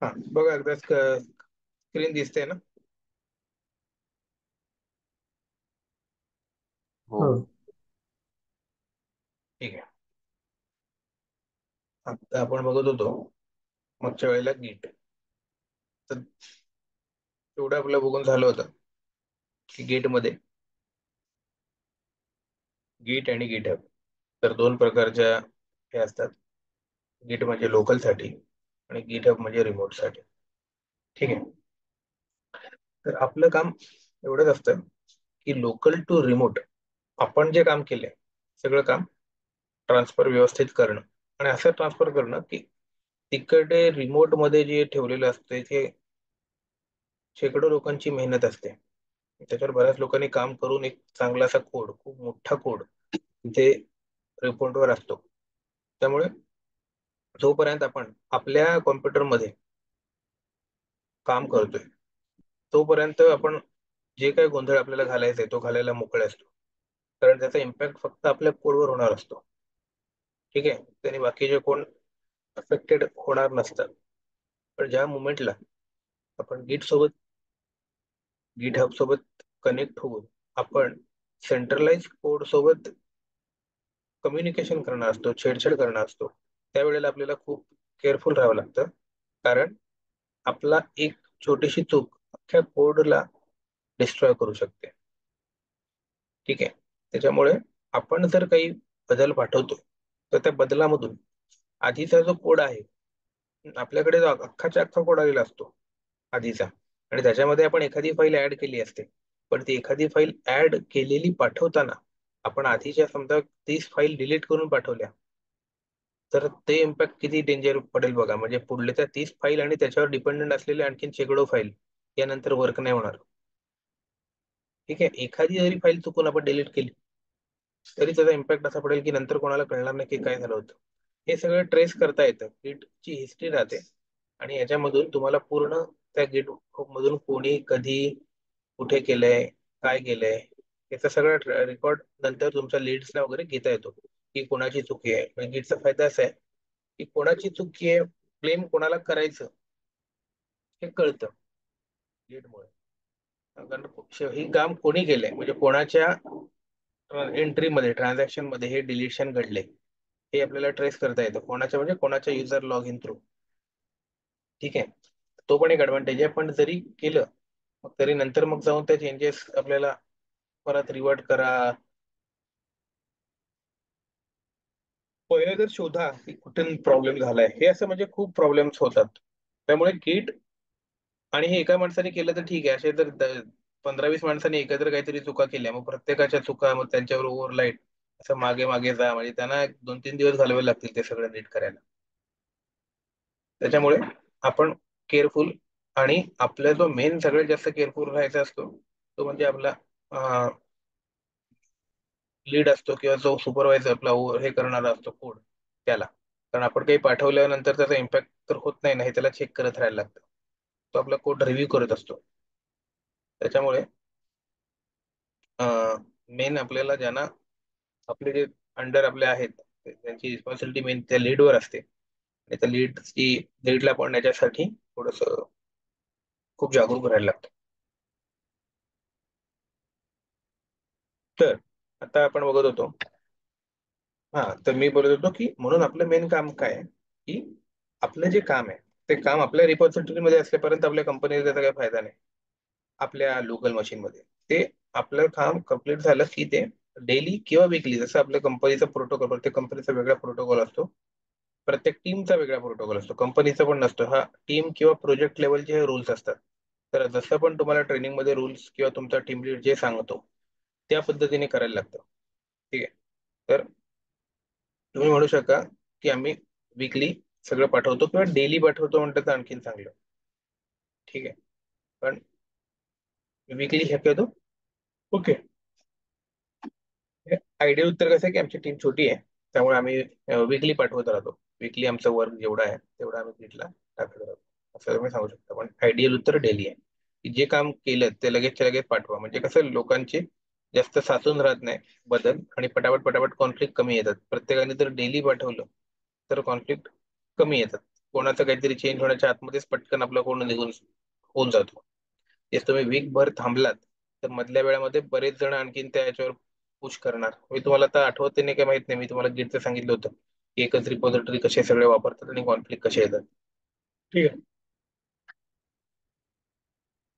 हा, बघा एकदा स्क्रीन दिसते ना? हो. हो. ठीक आहे. आता आपण बघत होतो मागच्या वेळेला गीट. तर तेवढं आपलं बघून झालं होतं की गेट मध्ये गीट आणि गिटहब तर दोन प्रकारच्या हे असतात. गीट म्हणजे लोकल साठी आणि गिटहब म्हणजे रिमोट साठी. ठीक आहे. तर आपलं काम एवढंच असतं की लोकल टू रिमोट आपण जे काम केलंय सगळं काम ट्रान्सफर व्यवस्थित करणं आणि असं ट्रान्सफर करणं की तिकडे रिमोट मध्ये जे ठेवलेलं असते ते शेकडो लोकांची मेहनत असते. त्याच्यावर बऱ्याच लोकांनी काम करून एक चांगला असा कोड, खूप मोठा कोड तिथे रिपोर्टवर असतो. त्यामुळे जोपर्यंत आपण आपल्या कॉम्प्युटरमध्ये काम करतोय तोपर्यंत आपण जे काही गोंधळ आपल्याला घालायचा आहे तो घालायला मोकळे असतो. कारण त्याचा इम्पॅक्ट फक्त आपल्या कोडवर होणार असतो. ठीक आहे. त्याने बाकीचे कोण अफेक्टेड होणार नसतात. पण ज्या मुमेंटला आपण गिट हब सोबत कनेक्ट होऊन आपण सेंट्रलाइज कोड सोबत कम्युनिकेशन करणार असतो, छेडछाड करणार असतो, त्यावेळेला आपल्याला खूप केअरफुल राहावं लागतं. कारण आपला एक छोटीशी चूक अख्ख्या कोडला डिस्ट्रॉय करू शकते. ठीक आहे. त्याच्यामुळे आपण जर काही बदल पाठवतो तर त्या बदलामधून आधीचा जो कोड आहे, आपल्याकडे जो अख्खाच्या अख्खा कोड आलेला असतो आधीचा, आणि त्याच्यामध्ये आपण एखादी फाईल ऍड केली असते. पण ती एखादी फाईल ऍड केलेली पाठवताना आपण आधीच्या समजा 30 फाईल डिलीट करून पाठवल्या तर ते इम्पॅक्ट किती डेंजर पडेल बघा. म्हणजे पुढले त्या 30 फाईल आणि त्याच्यावर डिपेंडंट असलेले आणखीन शेकडो फाईल यानंतर वर्क नाही होणार. ठीक आहे. एखादी जरी फाईल चुकून आपण डिलीट केली तरी त्याचा इम्पॅक्ट असा पडेल की नंतर कोणाला कळणार नाही की काय झालं होतं. हे सगळं ट्रेस करता येतं, गिटची हिस्ट्री राहते. आणि याच्यामधून तुम्हाला पूर्ण त्या गिट मधून कोणी कधी कुठे केलंय, काय केलंय, याचा सगळं रेकॉर्ड नंतर तुमच्या लीड्सला वगैरे घेता येतो की कोणाची चुकी आहे. म्हणजे गिटचा फायदा असा आहे की कोणाची चुकी आहे, ब्लेम कोणाला करायचं हे कळतं लीडमुळे. कारण हे काम कोणी केलंय, म्हणजे कोणाच्या एंट्री मध्ये, ट्रान्झॅक्शन मध्ये हे डिलिशन घडले हे आपल्याला ट्रेस करता येतं. कोणाच्या म्हणजे कोणाच्या युजर लॉग इन थ्रू. ठीक आहे. तो पण एक ऍडव्हान्टेज आहे. पण जरी केलं मग तरी नंतर मग जाऊन त्या चेंजेस आपल्याला परत रिवर्ट करा, पहिले तर शोधा की कुठे प्रॉब्लेम झालाय. हे असं म्हणजे खूप प्रॉब्लेम्स होतात. त्यामुळे गिट आणि हे एका माणसाने केलं तर ठीक आहे. असे तर 15-20 माणसांनी एकत्र काहीतरी चुका केल्या मग प्रत्येकाच्या चुका मग त्यांच्यावर ओव्हरलाईट असं मागे मागे जा, म्हणजे त्यांना 2-3 दिवस घालवावे लागतील ते सगळं नीट करायला. त्याच्यामुळे आपण केअरफुल, आणि आपला जो मेन सगळ्यात जास्त केअरफुल राहायचा असतो तो म्हणजे आपला लीड असतो किंवा जो सुपरवायझर आपला हे करणारा असतो कोड त्याला. कारण आपण काही पाठवल्यानंतर त्याचा इम्पॅक्ट तर होत नाही ना, हे त्याला चेक करत राहायला लागतं. तो आपला कोड रिव्ह्यू करत असतो. त्याच्यामुळे मेन आपल्याला ज्यांना आपले जे अंडर आपले आहेत त्यांची रिस्पॉन्सिबिलिटी मेन त्या लीडवर असते. आणि त्या लीडला पण याच्यासाठी थोडस खूप जागरूक राहायला लागतं. तर आता आपण बघत होतो, हा, तर मी बोलत होतो की म्हणून आपलं मेन काम काय आहे की आपलं जे काम आहे ते काम आपल्या रिपॉझिटरी मध्ये असल्यापर्यंत आपल्या कंपनीला त्याचा काही फायदा नाही. आपल्या लोकल मशीन मध्ये ते आपलं काम कम्प्लीट झालं की ते डेली किंवा वीकली, जसं आपल्या कंपनीचा प्रोटोकॉल, प्रत्येक कंपनीचा वेगळा प्रोटोकॉल असतो, प्रत्येक टीमचा वेगळा प्रोटोकॉल असतो, कंपनीचा पण नसतो. हा टीम किंवा प्रोजेक्ट लेवलचे रूल्स असतात. तर जसं पण तुम्हाला ट्रेनिंग मध्ये रूल्स किंवा तुमचा टीम लीड जे सांगतो त्या पद्धतीने करायला लागतं. ठीक आहे. तर तुम्ही म्हणू शका की आम्ही वीकली सगळं पाठवतो किंवा डेली पाठवतो म्हणतात तर आणखीन चांगलं. ठीक आहे. पण वीकली शक्यतो ओके. आयडियल उत्तर कसं आहे की आमची टीम छोटी आहे त्यामुळे आम्ही वीकली पाठवत राहतो. वीकली आमचं वर्क जेवढं आहे तेवढं आम्ही वीकला टाकत राहतो, असं तुम्ही सांगू शकता. पण आयडियल उत्तर डेली आहे की जे काम केलं ते लगेचच्या लगेच पाठवा. म्हणजे कसं लोकांचे जास्त साचून राहत नाही बदल, आणि पटापट पटापट कॉन्फ्लिक्ट कमी येतात. प्रत्येकाने जर डेली पाठवलं तर कॉन्फ्लिक्ट कमी येतात. कोणाचं काहीतरी चेंज होण्याच्या आतमध्येच पटकन आपला कोड निघून होऊन जातो. तेच तुम्ही वीकभर थांबलात तर मधल्या वेळामध्ये बरेच जण आणखीन त्या याच्यावर पुश करणार. मी तुम्हाला आता आठवते नाही काय माहित नाही, मी तुम्हाला गिटचं सांगितलं होतं की एकच रिपॉझिटरी कसे सगळे वापरतात आणि कॉन्फ्लिक्ट कसे येतात. ठीक आहे.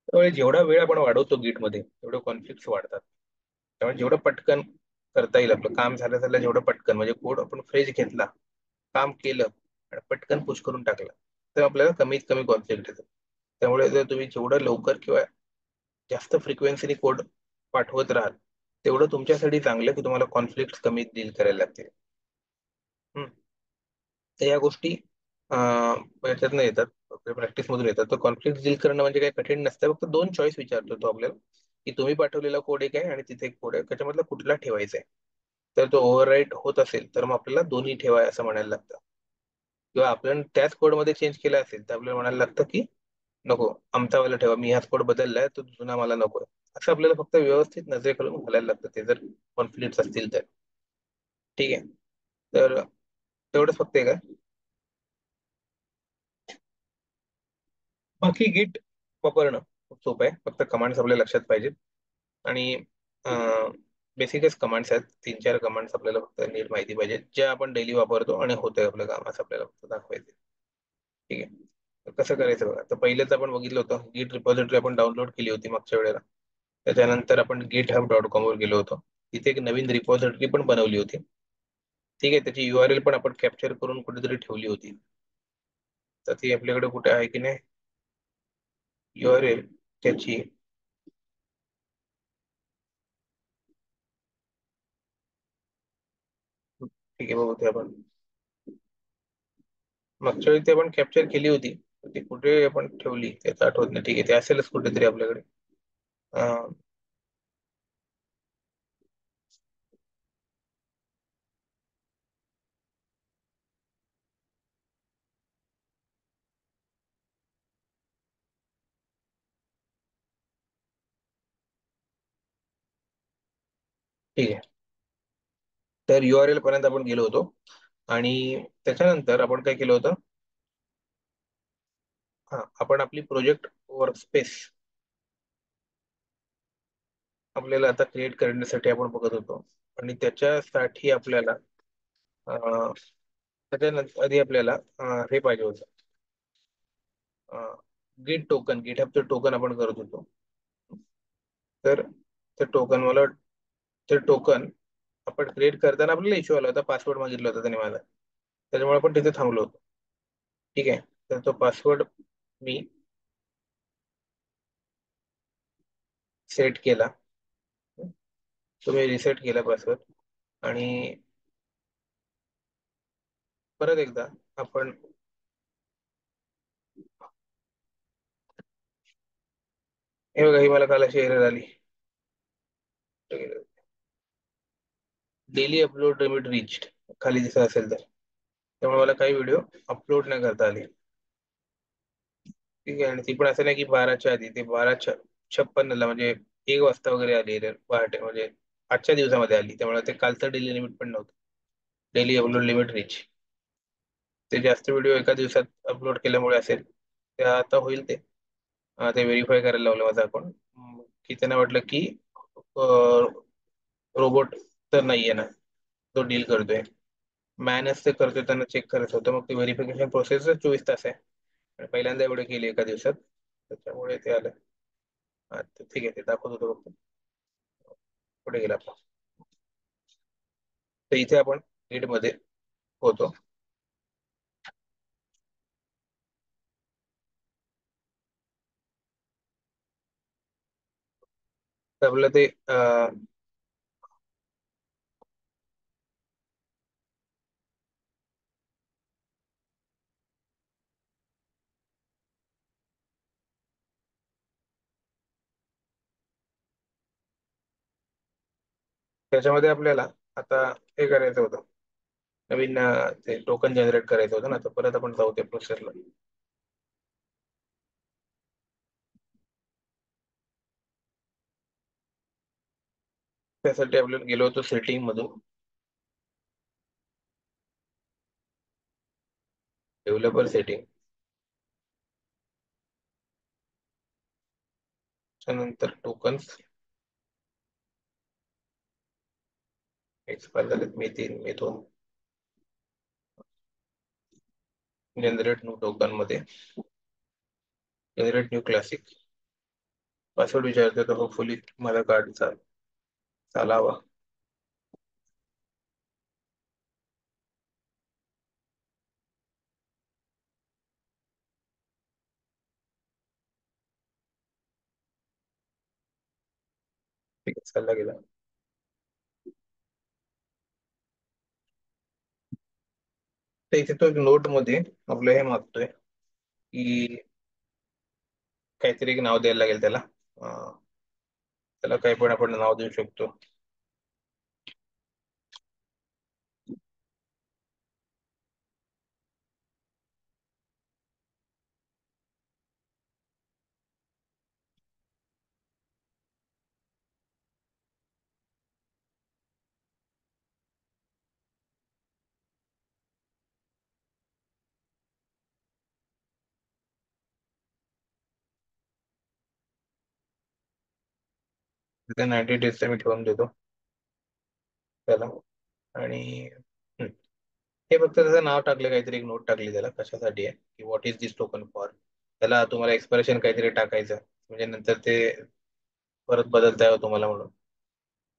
त्यामुळे जेवढा वेळ आपण वाढवतो गिटमध्ये तेवढे कॉन्फ्लिक्ट वाढतात. त्यामुळे जेवढं पटकन करता येईल आपलं काम झालं झालं जेवढं पटकन, म्हणजे कोड आपण फ्रेश घेतला, काम केलं आणि पटकन पुश करून टाकलं, तर आपल्याला कमीत कमी कॉन्फ्लिक्ट येतं. त्यामुळे जर तुम्ही जेवढं लवकर किंवा जास्त फ्रिक्वेन्सीने कोड पाठवत राहाल तेवढं तुमच्यासाठी चांगलं, की तुम्हाला कॉन्फ्लिक्ट कमी डील करायला लागतील. हम्म. तर या गोष्टी याच्यातनं येतात, प्रॅक्टिस मधून येतात. तर कॉन्फ्लिक्ट डील करणं म्हणजे काही कठीण नसतं, फक्त दोन चॉईस विचारतो तो आपल्याला, की तुम्ही पाठवलेला कोड एक आहे आणि तिथे एक कोड आहे, त्याच्यामधला कुठला ठेवायचा आहे. तर तो ओव्हरराईट होत असेल तर मग आपल्याला दोन्ही ठेवाय असं म्हणायला लागतं. किंवा आपण त्याच कोडमध्ये चेंज केला असेल तर आपल्याला म्हणायला लागतं की नको, आमचावाला ठेवा, मी हाच कोड बदललाय तो जुना मला नको. असं आपल्याला फक्त व्यवस्थित नजरे खालून घालायला लागतं ते जर कॉन्फ्लिक्ट असतील तर. ठीक आहे. तर तेवढंच फक्त एक आहे. बाकी गिट वापरणं खूप सोपं आहे, फक्त कमांड्स आपल्या लक्षात पाहिजेत. आणि बेसिकच कमांड्स आहेत, तीन चार कमांड्स आपल्याला फक्त नीट माहिती पाहिजे, ज्या आपण डेली वापरतो आणि होतंय आपलं काम, असं आपल्याला फक्त दाखवायचं. ठीक आहे. तर कसं करायचं बघा. तर पहिलेच आपण बघितलं होतं गिट रिपॉझिटरी आपण डाउनलोड केली होती मागच्या वेळेला. त्याच्यानंतर आपण GitHub.com वर गेलो होतो. तिथे एक नवीन रिपॉझिटरी पण बनवली होती. ठीक आहे. त्याची URL पण आपण कॅप्चर करून कुठेतरी ठेवली होती. तर ती आपल्याकडे कुठे आहे की नाही URL त्याची. ठीक आहे, बघू ते आपण. मागच्या वेळी ती आपण कॅप्चर केली होती, तर ती कुठे आपण ठेवली त्याचं आठवत नाही. ठीक आहे, ते असेलच कुठेतरी आपल्याकडे. अं, ठीक आहे. तर URL पर्यंत आपण गेलो होतो आणि त्याच्यानंतर आपण काय केलं होतं. हा, आपण आपली प्रोजेक्ट वर्कस्पेस आपल्याला आता क्रिएट करण्यासाठी आपण बघत होतो. आणि त्याच्यासाठी आपल्याला अं, त्याच्यानंतर आधी आपल्याला हे पाहिजे होतं, गिट टोकन, गिटहबचं टोकन आपण करत होतो. तर ते टोकन मला, ते टोकन आपण क्रिएट करताना आपल्याला इश्यू आला होता, पासवर्ड मागितला होता त्याने माझा, त्याच्यामुळे आपण तिथे थांबलो होतो. ठीक आहे. तर तो पासवर्ड मी सेट केला. तुम्ही रिसेट केला पासवर्ड. आणि परत एकदा आपण, हे बघा, ही मला काल अशी एरर आली, डेली अपलोड लिमिट रिच्ड खाली दिसत असेल तर. त्यामुळे मला काही व्हिडिओ अपलोड नाही करता आले. ठीक आहे. आणि ती पण असं नाही की 12च्या आधी, ते 12:56 म्हणजे 1 वाजता वगैरे आली एरर, पहाटे म्हणजे आजच्या दिवसामध्ये आली. त्यामुळे ते कालचं डेली लिमिट पण नव्हतं, डेली अपलोड लिमिट रिच. ते जास्त व्हिडिओ एका दिवसात अपलोड केल्यामुळे असेल. ते आता होईल ते. ते व्हेरीफाय करायला लावलं माझं अकाउंट, की त्यांना वाटलं की रोबोट तर नाहीये ना, तो डील करतोय, मॅनच ते करतोय, त्यांना चेक करायचं होतं. मग ते व्हेरिफिकेशन प्रोसेस 24 तास आहे आणि पहिल्यांदा एवढे केले एका दिवसात, त्याच्यामुळे ते आलं. हा, तर ठीक आहे, ते दाखवत होतो फक्त. पुढे गेला आपण. तर इथे आपण मध्ये होतो. तर आपलं ते त्याच्यामध्ये आपल्याला आता हे करायचं होतं, नवीन ते टोकन जनरेट करायचं होतं ना. तर परत आपण जाऊ त्या प्रोसेसला. त्यासाठी आपल्याला गेलो होतो सेटिंग मधून, डेव्हलपर सेटिंग, त्यानंतर टोकन्स एक्सपायर झालेत मे 3 मे 2. जनरेट न्यू टोकन मध्ये जनरेट न्यू क्लासिक पासवर्ड विचारते, तर होपफुली मला कार्डचा चालावा. ठीक आहे, चालला गेला. तर इथे तो एक नोट मध्ये आपलं हे मागतोय की काहीतरी एक नाव द्यायला लागेल त्याला. त्याला काही पण आपण नाव देऊ शकतो. त्या 90 डेजचा मी ठेवून देतो त्याला. आणि हम्म, हे फक्त त्याचं नाव टाकले, काहीतरी एक नोट टाकली त्याला कशासाठी आहे की what is this token for. त्याला तुम्हाला एक्सप्रेशन काहीतरी टाकायचं, म्हणजे नंतर ते परत बदलता यावं तुम्हाला म्हणून.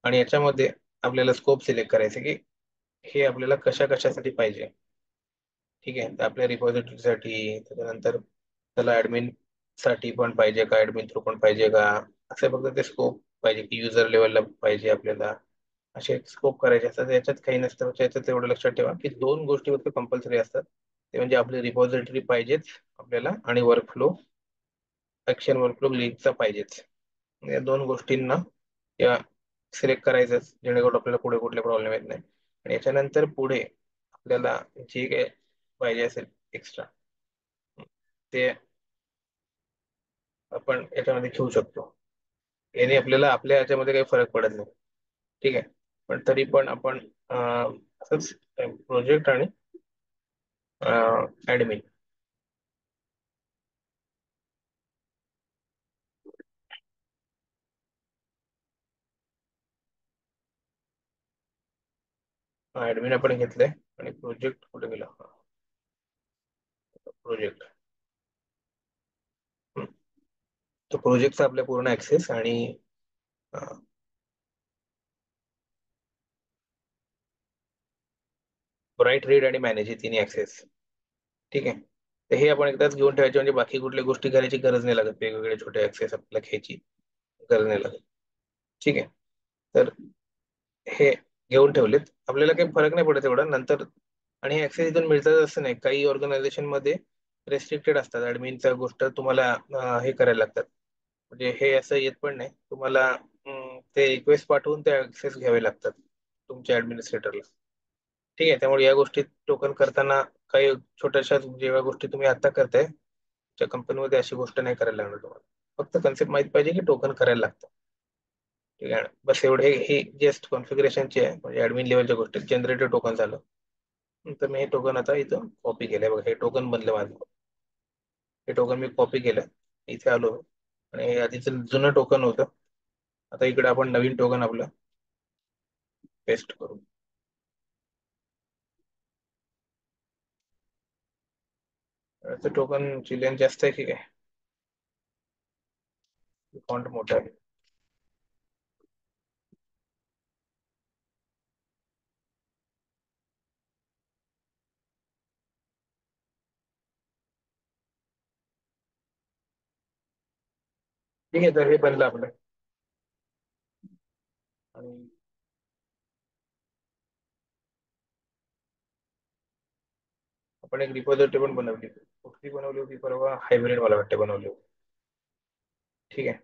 आणि याच्यामध्ये आपल्याला स्कोप सिलेक्ट करायचे की हे आपल्याला कशा कशासाठी पाहिजे. ठीक आहे, तर आपल्या रिपॉझिटरीसाठी, त्याच्यानंतर त्याला ऍडमिन साठी पण पाहिजे का, ऍडमिन थ्रू पण पाहिजे का, असे फक्त ते स्कोप पाहिजे की युजर लेवलला पाहिजे आपल्याला. असे स्कोप करायचे असतात. याच्यात काही नसतं. याच्यात एवढं लक्षात ठेवा की दोन गोष्टी फक्त कंपल्सरी असतात, ते म्हणजे आपली रिपॉझिटरी पाहिजेच आपल्याला, आणि वर्कफ्लो, ऍक्शन वर्कफ्लो लिंकचा पाहिजेच. या दोन गोष्टींना या सिलेक्ट करायचंच, जेणेकरून आपल्याला पुढे कुठले प्रॉब्लेम येत नाही. आणि याच्यानंतर पुढे आपल्याला जे काही पाहिजे असेल एक्स्ट्रा, ते आपण याच्यामध्ये घेऊ शकतो. याने आपल्याला आपल्या याच्यामध्ये काही फरक पडत नाही. ठीक आहे, पण तरी पण आपण असंच प्रोजेक्ट आणि ऍडमिन. ऍडमिन आपण घेतलंय, आणि प्रोजेक्ट कुठे गेला, प्रोजेक्ट. तो प्रोजेक्टचा आपल्या पूर्ण ऍक्सेस आणि राईट, रीड आणि मॅनेज हे तिन्ही ऍक्सेस. ठीक आहे, तर हे आपण एकदाच घेऊन ठेवायचे, म्हणजे बाकी कुठल्या गोष्टी करायची गरज नाही लागत, वेगवेगळे छोटे ऍक्सेस आपल्याला घ्यायची गरज नाही लागत. ठीक आहे, तर हे घेऊन ठेवलेत, आपल्याला काही फरक नाही पडत एवढा नंतर. आणि हे ऍक्सेस इथून मिळतात असं नाही, काही ऑर्गनायझेशन मध्ये रेस्ट्रिक्टेड असतात, ऍडमिनच्या गोष्ट तुम्हाला हे करायला लागतात. म्हणजे हे असं येत पण नाही तुम्हाला, ते रिक्वेस्ट पाठवून ते ऍक्सेस घ्यावे लागतात तुमच्या ऍडमिनिस्ट्रेटरला. ठीक आहे, त्यामुळे या गोष्टी टोकन करताना काही छोट्याशा जेव्हा गोष्टी तुम्ही आता करताय त्या कंपनीमध्ये, अशी गोष्ट नाही करायला लागणार तुम्हाला. फक्त कन्सेप्ट माहित पाहिजे की टोकन करायला लागतं. ठीक आहे, बस एवढे. हे जस्ट कॉन्फिगरेशनचे आहे, म्हणजे ऍडमिन लेवलच्या गोष्टी. जनरेटेड टोकन झालं, तर मी हे टोकन आता इथं कॉपी केलंय बघा, हे टोकन बनलं माझं. हे टोकन मी कॉपी केलं, इथे आलो, आणि हे आधीचं जुनं टोकन होतं. आता इकडे आपण नवीन टोकन आपलं पेस्ट करू. याचं टोकन चिलियन जास्त आहे की काय, फॉन्ट मोठा आहे. ठीक आहे, तर हे बनलं आपलं. आणि आपण एक रिपॉझिटरी पण बनवली. कुठली बनवली होती परवा, हायब्रिड मला वाटते बनवली होती. ठीक आहे,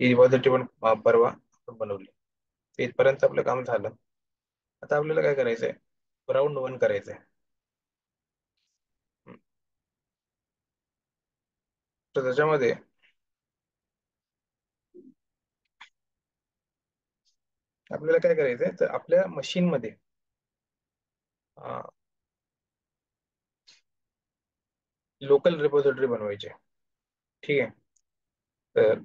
ही रिपॉझिटरी पण परवा आपण बनवली. तर इथपर्यंत आपलं काम झालं. आता आपल्याला काय करायचंय, राऊंड 1 करायचंय. हम्म. तर त्याच्यामध्ये आपल्याला काय करायचंय, तर आपल्या मशीन मध्ये लोकल रिपॉझिटरी बनवायची आहे. ठीक आहे. तर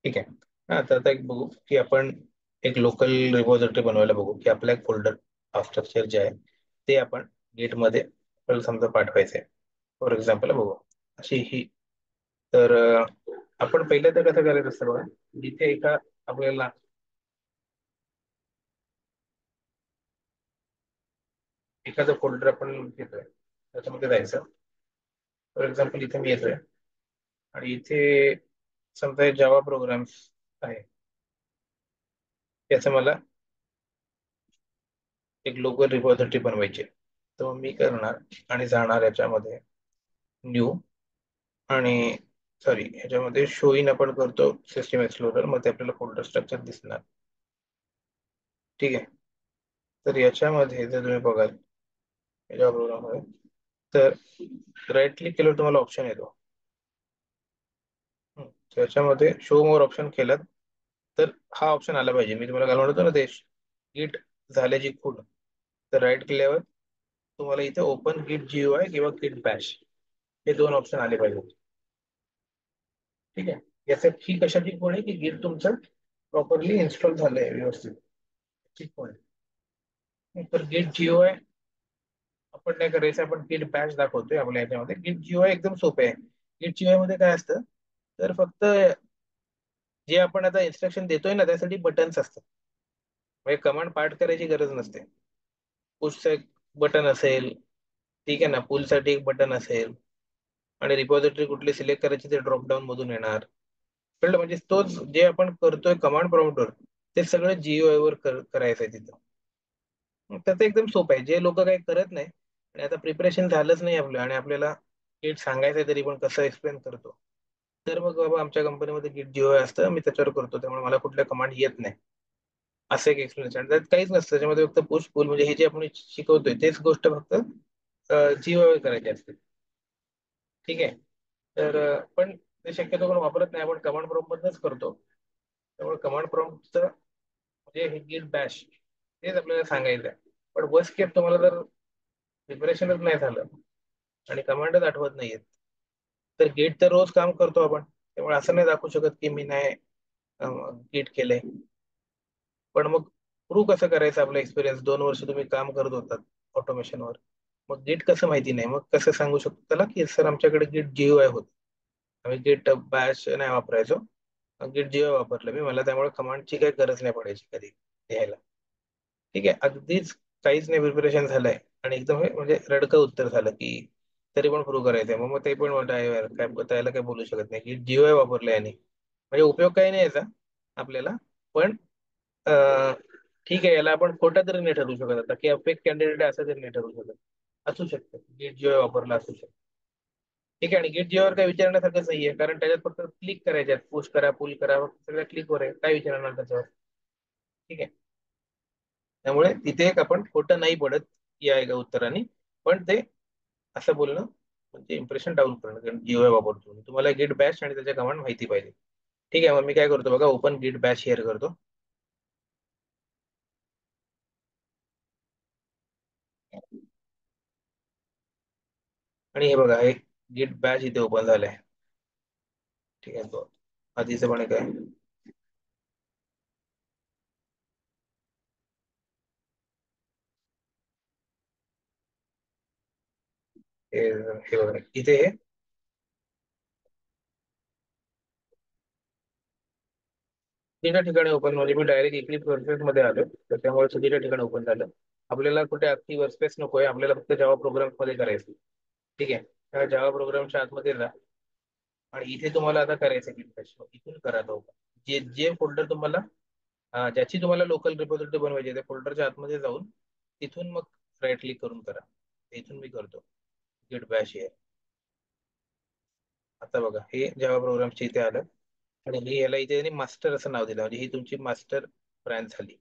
ठीक आहे. हा, तर आता एक बघू की आपण एक लोकल रिपॉझिटरी बनवायला बघू की आपला एक फोल्डर स्ट्रक्चर जे आहे ते आपण गेटमध्ये आपल्याला समजा पाठवायचं आहे. फॉर एक्झाम्पल बघू अशी ही. तर आपण पहिलं तर कसं करायचं असतं बघा. जिथे एका आपल्याला एखादं फोल्डर आपण घेतोय त्याच्यामध्ये जायचं. फॉर एक्झाम्पल इथे मी येतोय आणि इथे समजा जावा प्रोग्राम्स आहे. त्याचं मला एक लोकल रिपॉझिटरी बनवायची आहे. तर मी करणार आणि जाणार याच्यामध्ये न्यू आणि सॉरी ह्याच्यामध्ये शो इन आपण करतो सिस्टम एक्सप्लोरर, मग ते आपल्याला फोल्डर स्ट्रक्चर दिसणार. ठीक आहे. तर याच्यामध्ये जर तुम्ही बघाल याच्या प्रोग्राम मध्ये, तर राईट क्लिक केल्यावर तुम्हाला ऑप्शन येतो. त्याच्यामध्ये शो मोर ऑप्शन केलात तर हा ऑप्शन आला पाहिजे. मी तुम्हाला काल म्हणतो ना ते गीट झाल्याची खूण. तर राईट केल्यावर तुम्हाला इथे ओपन गिट जीयूआय किंवा गिट बॅश हे दोन ऑप्शन आले पाहिजे. ठीक आहे. याचं ही कशाची खूण आहे की गिट तुमचं प्रॉपरली इन्स्टॉल झालंय व्यवस्थित. ठीक पण तर गिट जीओआय आपण काय करायचं, आपण गिट बॅच दाखवतोय आपल्या याच्यामध्ये. गिट जीओआय एकदम सोपे आहे. गिट जीओआय मध्ये काय असतं, तर फक्त जे आपण आता इन्स्ट्रक्शन देतोय ना त्यासाठी बटन्स असतात. म्हणजे कमांड पाठ करायची गरज नसते. पुशचं एक बटन असेल, ठीक आहे ना, पुलसाठी एक बटन असेल आणि रिपॉझिटरी कुठली सिलेक्ट करायची ते ड्रॉप डाऊन मधून येणार. कळलं? म्हणजे तोच जे आपण करतोय कमांड प्रॉम्प्टवर ते सगळं जीओआय वर करायचं आहे तिथं. त्याचं एकदम सोपं आहे. जे लोक काही करत नाही आणि आता प्रिपरेशन झालंच नाही आपलं आणि आपल्याला नीट सांगायचंय तरी पण कसं एक्सप्लेन करतो, तर मग बाबा आमच्या कंपनीमध्ये गिट जिओ असतं, मी त्याच्यावर करतो, त्यामुळे मला कुठल्या कमांड येत नाही. असं एक एक्सप्लेनेशन. त्यात काहीच नसतं, त्याच्यामध्ये फक्त पुश पुल म्हणजे हे जे आपण शिकवतोय तेच गोष्ट फक्त जिओ करायची असते. ठीक आहे. तर पण ते शक्यतो कोण वापरत नाही, आपण कमांड प्रॉम्प्ट मधनच करतो. त्यामुळे कमांड प्रॉम्प्टचं म्हणजे हे गिट बॅश तेच आपल्याला सांगायचं आहे. पण वर्स्ट केस तुम्हाला जर प्रिपरेशनच नाही झालं आणि कमांडच आठवत नाहीयेत, तर गेट तर रोज काम करतो आपण, त्यामुळे असं नाही दाखवू शकत की मी नाही गेट केलंय. पण मग प्रूव्ह कसं करायचं आपला एक्सपिरियन्स, 2 वर्ष तुम्ही काम करत होतात ऑटोमेशनवर, मग गेट कसं माहिती नाही, मग कसं सांगू शकतो त्याला की सर आमच्याकडे गेट जीयूआय होत, आम्ही गेट बॅश नाही वापरायचो, गेट जीयूआय वापरलं मी, मला त्यामुळे कमांडची काही गरज नाही पडायची कधी लिहायला. ठीक आहे. अगदीच काहीच नाही प्रिपरेशन झालंय आणि एकदम हे म्हणजे रडकं उत्तर झालं की तरी पण प्रूव्ह करायचंय, मग मग ते पण म्हणतो "अरे यार, काय त्याला काय बोलू शकत नाही की जीओआय वापरलंय आणि म्हणजे उपयोग काही नाही याचा आपल्याला. पण अं, ठीक आहे, याला आपण खोटा तरी नाही ठरवू शकत आता की फेक कॅन्डिडेट असं तरी नाही ठरवू शकत. असू शकतं गेट जीओआय वापरला असू शकतं. ठीक आहे. आणि गेट जीओआय काय विचारण्यासारखंच नाहीये, कारण त्याच्यात फक्त क्लिक करायचे, पुश करा पुल करा, फक्त सगळ्या क्लिकवर आहे, काय विचारणार त्याच्यावर. ठीक आहे. त्यामुळे तिथे एक आपण खोटं नाही पडत या एका उत्तराने. पण ते असं बोलणं म्हणजे इम्प्रेशन डाऊन करणं, कारण जीओआय वापरतो तुम्हाला गिट बॅश आणि त्याच्या कमांड माहिती पाहिजे. ठीक आहे. मग मी काय करतो बघा, ओपन गिट बॅश शेअर करतो आणि हे बघा हे गिट बॅच इथे ओपन झालंय. ठीक आहे. तो आधीचं पण एक आहे. हे हे बघा इथे हे चुकीच्या ठिकाणी ओपन म्हणजे मी डायरेक्ट इक्लिप्स वर्कस्पेस मध्ये आलो, तर त्यामुळे चुकीच्या ठिकाणी ओपन झालं. आपल्याला कुठे अख्खी वर्कस्पेस नकोय, आपल्याला फक्त जावा प्रोग्राम मध्ये करायचं. ठीक आहे, त्या जावा प्रोग्रामच्या आतमध्ये जा आणि इथे तुम्हाला आता करायचं की इथून करा तो जे जे फोल्डर तुम्हाला ज्याची तुम्हाला लोकल रिपॉझिटरी बनवायची आहे, त्या फोल्डरच्या आतमध्ये जाऊन तिथून मग राईट क्लिक करून करा. इथून मी करतो गिट बॅश हे. आता बघा हे जावा प्रोग्रामच्या इथे आलं आणि हे याला इथे मास्टर असं नाव दिलं, म्हणजे ही तुमची मास्टर ब्रांच झाली.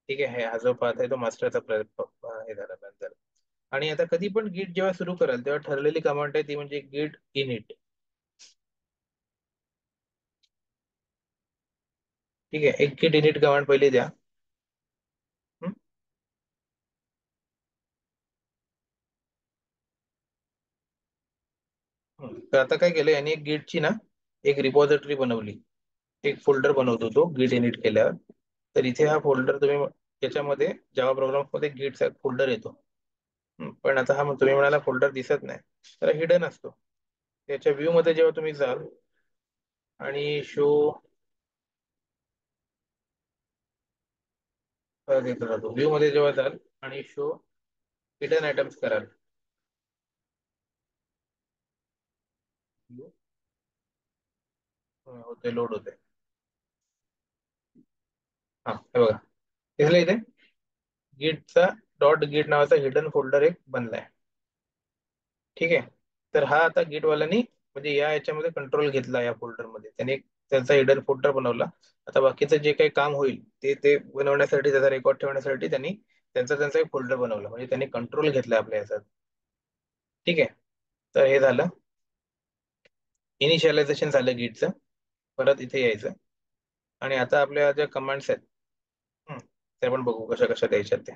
ठीक आहे, हा जो पाथ आहे तो मास्टरचा हे झाला ब्रांच झाला. आणि आता कधी पण गिट जेव्हा सुरू कराल तेव्हा ठरलेली कमांड आहे ती म्हणजे गिट इनिट. ठीक आहे, एक गिट इनिट कमांड पहिली द्या. हं? तर आता काय केलं यांनी एक गिटची ना एक रिपॉझिटरी बनवली, एक फोल्डर बनवतो तो गिट इनिट केल्यावर. तर इथे हा फोल्डर तुम्ही त्याच्यामध्ये जावा प्रोग्राम मध्ये गिटचा फोल्डर येतो. पण आता हा तुम्ही म्हणाला फोल्डर दिसत नाही, तर हिडन असतो. त्याच्या व्ह्यू मध्ये जेव्हा तुम्ही जाल आणि शो देत राहतो, व्ह्यू मध्ये जेव्हा जाल आणि शो हिडन आयटम्स कराल. होते लोड होते. हा हे बघा दिसलं इथे गिटचा डॉट गिट नावाचा हिडन फोल्डर एक बनलाय. ठीक आहे, तर हा आता गिटवाल्यांनी म्हणजे या याच्यामध्ये कंट्रोल घेतला या फोल्डरमध्ये, त्याने एक त्यांचा हिडन फोल्डर बनवला. आता बाकीचं जे काही काम होईल ते ते बनवण्यासाठी, त्याचा रेकॉर्ड ठेवण्यासाठी त्यांनी त्यांचा एक फोल्डर बनवला, म्हणजे त्यांनी कंट्रोल घेतला आपल्या याचा. ठीक आहे, तर हे झालं इनिशियलायझेशन झालं गिटचं. परत इथे यायचं आणि आता आपल्या ज्या कमांड्स आहेत ते पण बघू कशा कशा द्यायच्यात त्या.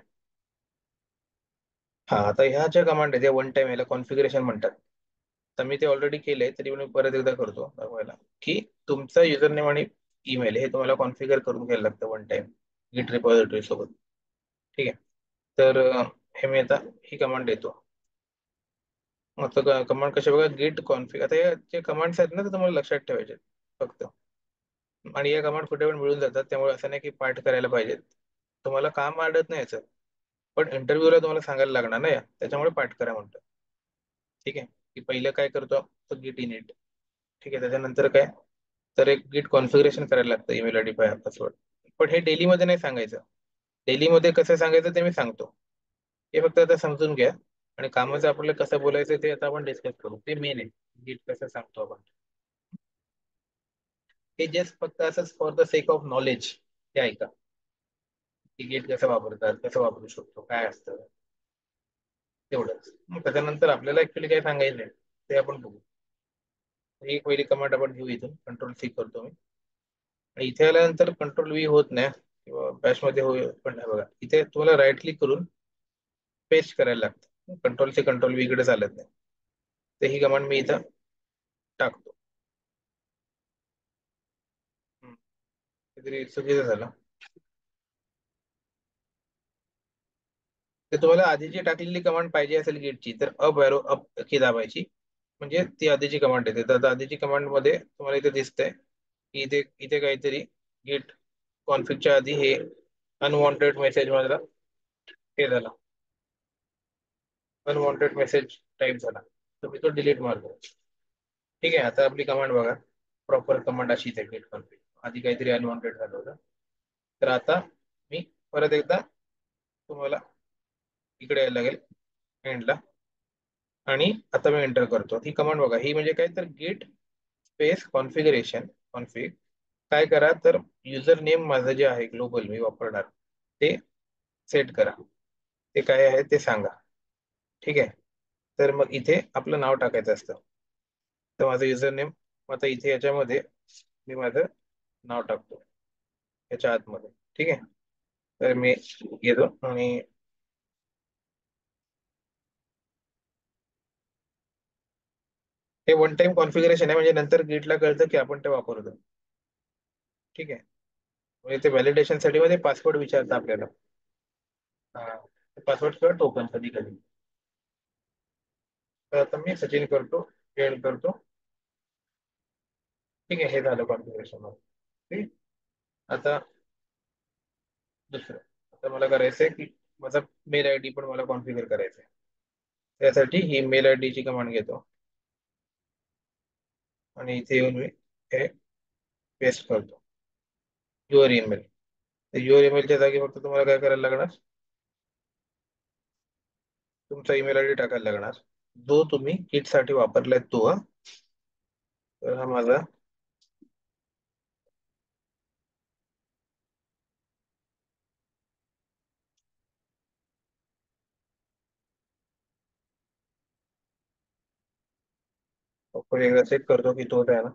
हा आता ह्या ज्या कमांड आहेत त्या वन टाइम याला कॉन्फिगरेशन म्हणतात. तर मी ते ऑलरेडी केलंय तरी मी परत एकदा करतो दाखवायला की तुमचा युजर नेम आणि ईमेल हे तुम्हाला कॉन्फिगर करून घ्यायला लागतं वन टाइम गिट रिपॉझिटरी सोबत. ठीक आहे, तर हे मी आता ही कमांड देतो. मग कमांड कशा बघा गिट कॉन्फिग. आता या जे कमांड्स आहेत ना ते तुम्हाला लक्षात ठेवायचे आहेत फक्त. आणि या कमांड कुठे पण मिळून जातात, त्यामुळे असं नाही की पाठ करायला पाहिजेत. तुम्हाला काम अडत नाही याचं, पण इंटरव्ह्यूला तुम्हाला सांगायला लागणार ना या, त्याच्यामुळे पाठ करा म्हणतो. ठीक आहे, की पहिलं काय करतो तो गिट इनिट. ठीक आहे, त्याच्यानंतर काय तर एक गिट कॉन्फिगरेशन करायला लागतं ईमेल आयडी पासवर्ड. पण हे डेली मध्ये नाही सांगायचं. डेली मध्ये कसं सांगायचं ते मी सांगतो, हे फक्त आता समजून घ्या. आणि कामाचं आपल्याला कसं बोलायचं ते आता आपण डिस्कस करू, ते मेन आहे गिट कसं सांगतो आपण. हे जस्ट फक्त असंच for the sake of knowledge हे ऐका की गेट कसं वापरतात, कसं वापरू शकतो, काय असतं तेवढंच. मग त्याच्यानंतर आपल्याला ऍक्च्युली काय सांगायचं ते आपण बघू. ही पहिली कमांड आपण घेऊ, इथून कंट्रोल सी करतो मी. आणि इथे आल्यानंतर कंट्रोल व्ही होत नाही किंवा बॅश मध्ये होईल पण नाही बघा, इथे तुम्हाला राईट क्लिक करून पेस्ट करायला लागतं. कंट्रोल सी कंट्रोल व्ही इकडे चालत नाही. तर ही कमांड मी इथं टाकतो. हम्म, काहीतरी चुकीचं झालं. तर तुम्हाला आधीची टाकलेली कमांड पाहिजे असेल गेटची तर अप एरो अप की दाबायची, म्हणजे ती आधीची कमांड येते. तर आता आधीची कमांड मध्ये तुम्हाला इथे दिसतंय की इथे इथे काहीतरी गेट कॉन्फिगच्या आधी हे अनवॉन्टेड मेसेज मला हे झाला, अनवॉन्टेड मेसेज टाईप झाला, तर मी तो डिलीट मारतो. ठीक आहे, आता आपली कमांड बघा प्रॉपर कमांड अशीच आहे गेट कॉन्फिग. आधी काहीतरी अनवॉन्टेड झालं होतं. तर आता मी परत एकदा तुम्हाला इकडे यायला लागेल एंडला. आणि आता मी एंटर करतो ही कमांड बघा, ही म्हणजे काय तर गेट स्पेस कॉन्फिगरेशन कॉन्फिग. काय करा तर युजर नेम माझं जे आहे ग्लोबल मी वापरणार ते सेट करा. ते काय आहे ते सांगा. ठीक आहे, तर मग इथे आपलं नाव टाकायचं असतं. तर माझं युजर नेम आता इथे याच्यामध्ये मी माझं नाव टाकतो याच्या आतमध्ये. ठीक आहे, तर मी येतो आणि हे वन टाइम कॉन्फिगरेशन आहे, म्हणजे नंतर गिटला कळतं की आपण ते वापरतो. ठीक आहे, म्हणजे ते व्हॅलिडेशन साठी मध्ये पासवर्ड विचारतं आपल्याला. पासवर्ड किंवा टोकन कधी कधी. तर आता मी सचिन करतो, एंड करतो. ठीक आहे, हे झालं कॉन्फिगरेशन. ठीक. आता दुसरं, आता मला करायचं आहे की माझा मेल आय डी पण मला कॉन्फिगर करायचा आहे. त्यासाठी ही मेल आय डी ची कमांड घेतो आणि इथे येऊन मी हे पेस्ट करतो, युअर ईमेल. युअर ईमेलच्या जागी फक्त तुम्हाला काय करायला लागणार, तुमचा ईमेल आय डी टाकायला लागणार, जो तुम्ही किट साठी वापरलाय तो. हा, तर हा माझा आपण एकदा चेक करतो की तोच आहे ना.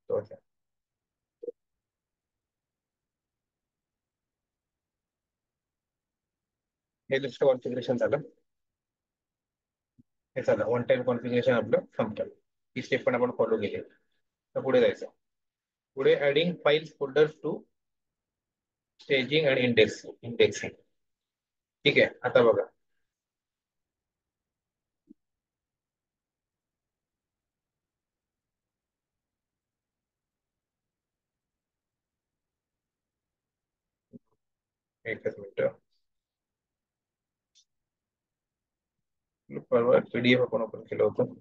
तोच आहे. हे दुसरं कॉन्फिगरेशन झालं. हे झालं वन टाइम कॉन्फिगरेशन आपलं संपलं. ही स्टेप पण आपण फॉलो केली. तर पुढे जायचं. पुढे adding files folders to staging आणि इंडेक्सिंग. ठीक आहे, आता बघा. एकच मिनिट. परवा पीडीएफ आपण ओपन केलं होतं.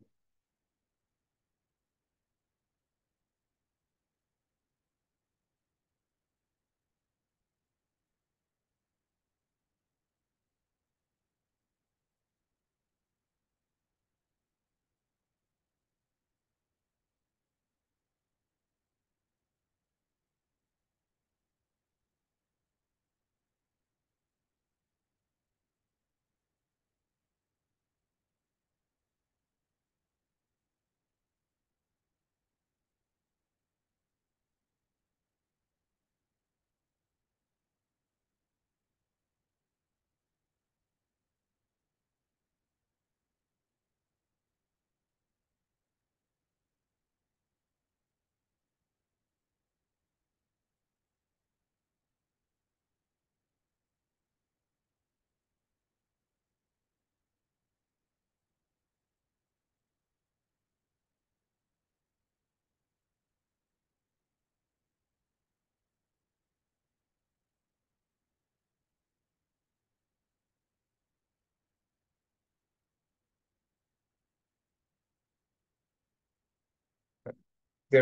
ते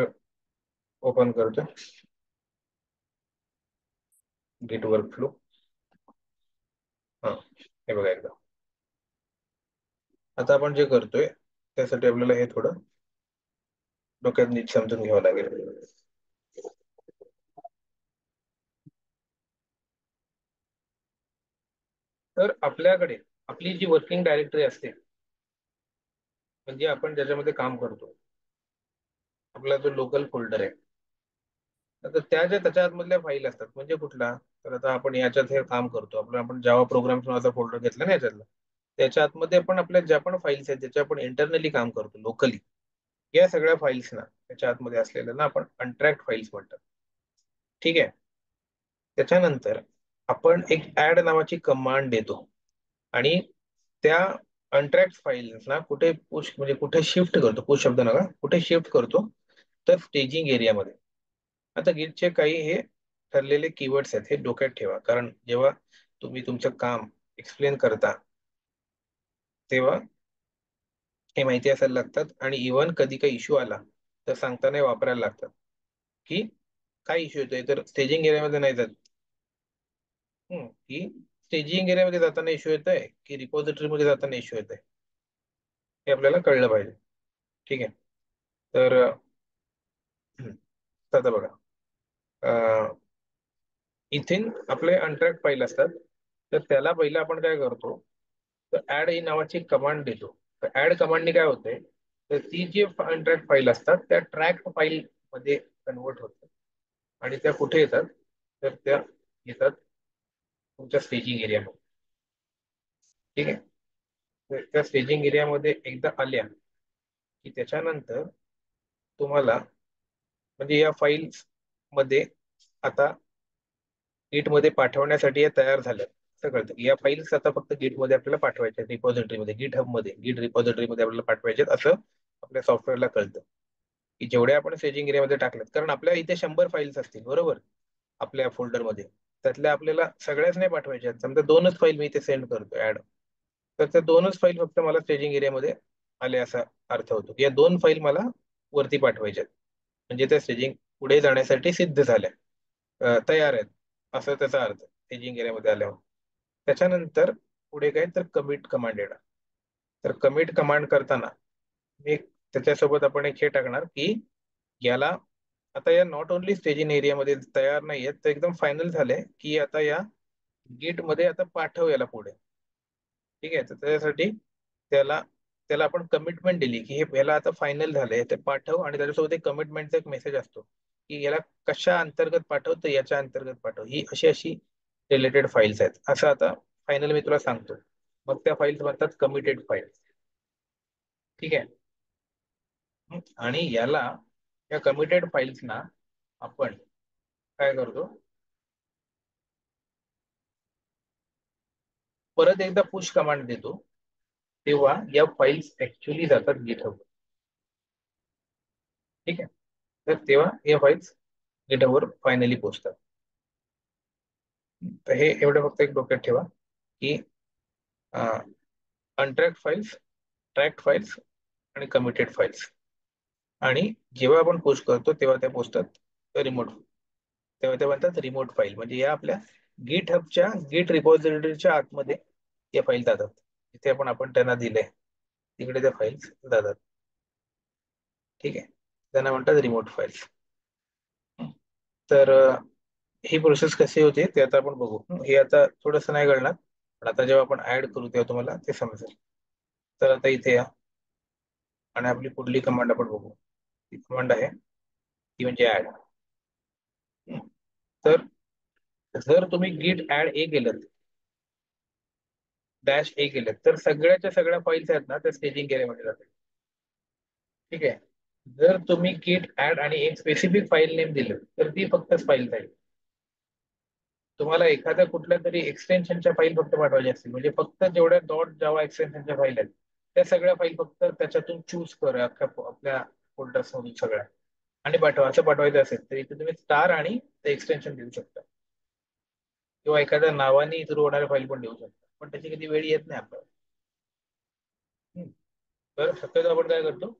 ओपन करतो. Get work flow. हा, हे बघा एकदा. आता आपण जे करतोय त्यासाठी आपल्याला हे थोडं डोक्यात नीट समजून घ्यावं लागेल. तर आपल्याकडे आपली जी वर्किंग डायरेक्टरी असते, म्हणजे आपण ज्याच्यामध्ये काम करतो, आपला जो लोकल फोल्डर आहे, तर त्या ज्या त्याच्या आतमधल्या फाईल असतात, म्हणजे कुठला, तर आता आपण याच्यात हे काम करतो, आपण जावा प्रोग्राम्स नावाचा फोल्डर घेतला ना याच्यातला, त्याच्या आतमध्ये पण आपल्या ज्या पण फाईल्स आहेत ज्याच्या आपण इंटरनली काम करतो लोकली, या सगळ्या फाईल्स ना त्याच्या आतमध्ये असलेल्या ना आपण अनट्रॅक्ट फाईल्स म्हणतात. ठीक आहे. त्याच्यानंतर आपण एक ऍड नावाची कमांड देतो आणि त्या अनट्रॅक्ट फाईल्सना कुठे पुश म्हणजे कुठे शिफ्ट करतो, पुश शब्द नका, कुठे शिफ्ट करतो, तर स्टेजिंग एरियामध्ये. आता गिटचे काही हे ठरलेले कीवर्ड्स आहेत, हे डोक्यात ठेवा, कारण जेव्हा तुम्ही तुमचं काम एक्सप्लेन करता तेव्हा हे माहिती असायला लागतात, आणि इव्हन कधी काही इश्यू आला तर सांगताना हे वापरायला लागतात की काय इश्यू येतोय, तर स्टेजिंग एरियामध्ये नाही जात, की स्टेजिंग एरियामध्ये जाताना इश्यू येतोय की रिपॉझिटरी मध्ये जाताना इश्यू येतोय, हे आपल्याला कळलं पाहिजे. ठीक आहे. तर आता बघा, इथे आपले अनट्रॅक्ट फाईल असतात, तर त्याला पहिलं आपण काय करतो, तर ऍड ही नावाची कमांड देतो. तर ऍड कमांडने काय होते, तर ती जी अनट्रॅक्ट फाईल असतात त्या ट्रॅक फाईल मध्ये कन्वर्ट होतात, आणि त्या कुठे येतात, तर त्या येतात तुमच्या स्टेजिंग एरियामध्ये. ठीक आहे. तर त्या स्टेजिंग एरियामध्ये एकदा आल्या की त्याच्यानंतर तुम्हाला, म्हणजे या फाईल्स मध्ये आता नीट मध्ये पाठवण्यासाठी या तयार झाल्या. असं कळतं की या फाईल्स आता फक्त गिट मध्ये आपल्याला पाठवायच्या, रिपॉझिटरीमध्ये, गिट हब मध्ये, गिट रिपॉझिटरीमध्ये आपल्याला पाठवायचे असं आपल्या सॉफ्टवेअरला कळतं. की जेवढे आपण स्टेजिंग एरियामध्ये टाकलेत, कारण आपल्या इथे 100 फाईल्स असतील बरोबर आपल्या फोल्डरमध्ये, त्यातल्या आपल्याला सगळ्याच नाही पाठवायच्या आहेत. समजा दोनच फाईल मी इथे सेंड करतो ऍड, तर त्या दोनच फाईल फक्त मला स्टेजिंग एरियामध्ये आले असा अर्थ होतो. या दोन फाईल मला वरती पाठवायच्या आहेत, म्हणजे त्या स्टेजिंग पुढे जाण्यासाठी सिद्ध झाल्या, तयार आहेत, असं त्याचा अर्थ स्टेजिंग एरियामध्ये आल्यावर. त्याच्यानंतर पुढे काय तर कमिट कमांड येणार. तर कमिट कमांड करताना एक त्याच्यासोबत आपण एक हे टाकणार की याला आता या नॉट ओनली स्टेजिंग एरियामध्ये तयार नाहीयेत, तर एकदम फायनल झालंय की आता या गिट मध्ये आता पाठव याला पुढे. ठीक आहे, तर त्याच्यासाठी त्याला त्याला आपण कमिटमेंट दिली की हे याला आता फायनल झालंय ते पाठव, आणि त्याच्यासोबत एक कमिटमेंटचा एक मेसेज असतो की याला कशा अंतर्गत पाठव, तर याच्या अंतर्गत पाठव, ही अशी अशी रिलेटेड फाईल्स आहेत असं आता फायनल मी तुला सांगतो. मग त्या फाईल्स म्हणतात कमिटेड फाईल्स. ठीक आहे. आणि याला या कमिटेड फाईल्सना आपण काय करतो, परत एकदा पुश कमांड देतो, तेव्हा या फाईल्स ऍक्च्युली जातात गिटहब. ठीक आहे, तर तेव्हा या फाईल्स गिटहबवर फायनली पोहोचतात. तर हे एवढं फक्त एक डोक्यात ठेवा की अनट्रॅक्ड फाईल्स, ट्रॅक्ड फाईल्स आणि कमिटेड फाईल्स. आणि जेव्हा आपण पोस्ट करतो तेव्हा त्या पोचतात रिमोट, तेव्हा ते म्हणतात रिमोट फाईल, म्हणजे या आपल्या गिट हबच्या गिट रिपॉझिटरीच्या आतमध्ये या फाईल जातात, जिथे आपण आपण त्यांना दिलंय तिकडे त्या फाईल्स जातात. ठीक आहे, त्यांना म्हणतात रिमोट फाईल्स. तर ही प्रोसेस कशी होते ते आता आपण बघू. हे आता थोडंसं नाही कळणार, पण आता जेव्हा आपण ऍड करू तेव्हा तुम्हाला ते समजेल. तर आता इथे या आणि आपली पुढली कमांड आपण बघू. ती कमांड आहे ती म्हणजे ऍड. तर जर तुम्ही गिट ऍड ए केलं, डॅश ए केलं, तर सगळ्याच्या सगळ्या फाईल्स आहेत ना त्या स्टेजिंग एरियामध्ये जातील. ठीक आहे. जर तुम्ही गिट ऍड आणि एक स्पेसिफिक फाईल नेम दिलं तर ती फक्तच फाईल जाईल. तुम्हाला एखाद्या कुठल्या तरी एक्सटेन्शनच्या फाईल फक्त पाठवायच्या असतील, म्हणजे फक्त जेवढ्या डॉट जावा एक्सटेन्शनच्या फाईल आहेत त्या सगळ्या फाईल फक्त त्याच्यातून चूज कर अख्ख्या आपल्या फोल्डर्स मधून सगळ्या, आणि पाठवा. असं पाठवायचं असेल तर इथे तुम्ही स्टार आणि ते एक्सटेन्शन देऊ शकता, किंवा एखाद्या नावाने सुरू होणारी फाईल पण देऊ शकता, पण त्याची कधी वेळ येत नाही आपल्याला. हम्म. तर शक्यतो आपण काय करतो,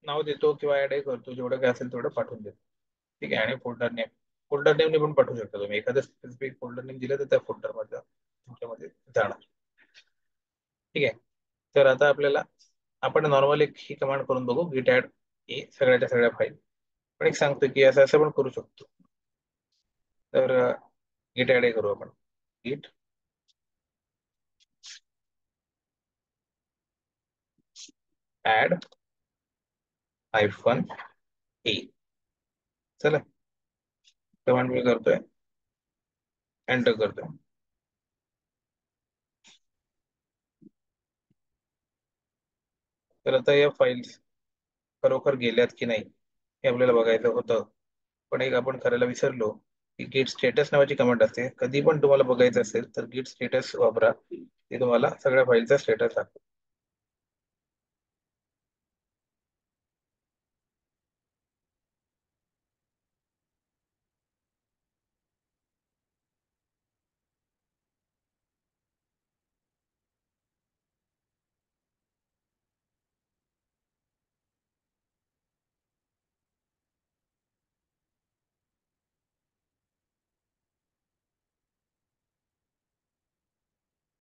नाव देतो किंवा ऍड करतो, जेवढं काय असेल तेवढं पाठवून देतो. ठीक आहे. आणि फोल्डर नेमने पण पाठवू शकता तुम्ही, एखादं स्पेसिफिक फोल्डर नेम दिलं तर त्या फोल्डर मध्ये तुमच्यामध्ये जाणार. ठीक आहे. तर आता आपल्याला आपण नॉर्मल एक ही कमांड करून बघू, गिट ऍड हे सगळ्याच्या सगळ्या फाईल. पण एक सांगतो की असं असं पण करू शकतो. तर गिट ऍड करू आपण. गिट ऍड -e. चला, कमांड मी करतोय, एंटर करतोय. तर आता या फाईल्स खरोखर गेल्यात की नाही हे आपल्याला बघायचं होतं. पण एक आपण करायला विसरलो की गिट स्टेटस नावाची कमांड असते. कधी पण तुम्हाला बघायचं असेल तर गिट स्टेटस वापरा, ते तुम्हाला सगळ्या फाईलचा स्टेटस दाखवतो.